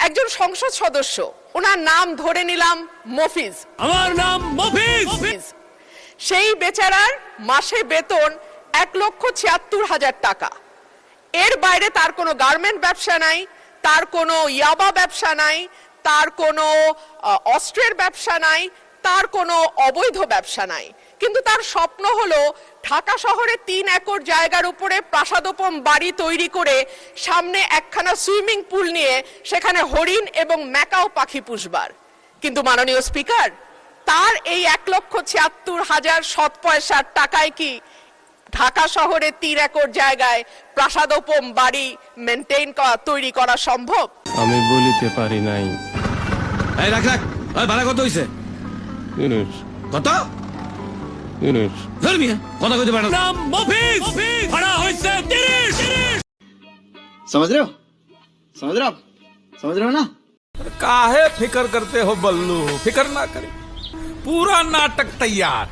একজন সংসদ সদস্য, ওনার নাম ধরে নিলাম মফিজ, আমার নাম মফিজ। সেই বেচারার মাসে বেতন 1,76,000 টাকা। এর বাইরে তার কোনো গার্মেন্ট ব্যবসা নাই, তার কোনো ইয়াবা ব্যবসা নাই, তার কোনো অস্ত্রের ব্যবসা নাই, তার কোনো অবৈধ ব্যবসা নাই। কিন্তু তার স্বপ্ন হলো ঢাকা শহরে 3 একর জায়গার উপরে প্রাসাদোপম বাড়ি তৈরি করে সামনে একখানা সুইমিং পুল নিয়ে সেখানে হরিণ এবং ম্যাকাও পাখি পুষবার। কিন্তু মাননীয় স্পিকার, তার এই 1,76,000 সৎ পয়সার টাকায় কি ঢাকা শহরে 3 একর জায়গায় প্রাসাদোপম বাড়ি মেনটেইন করা, তৈরি করা সম্ভব? আমি বলিতে পারি নাই। এই রাখ রাখ, ওই ভাড়া কত হইছে? ইউনুস কত? ইউনুস ধর্মিয়া কথা কইতে পারো। নাম মফিজ, ভাড়া হইছে 30। समझ रहे हो समझ रहे हो आप समझ रहे हो ना। काहे फिकर करते हो बल्लू, फिकर ना करे, पूरा नाटक तैयार।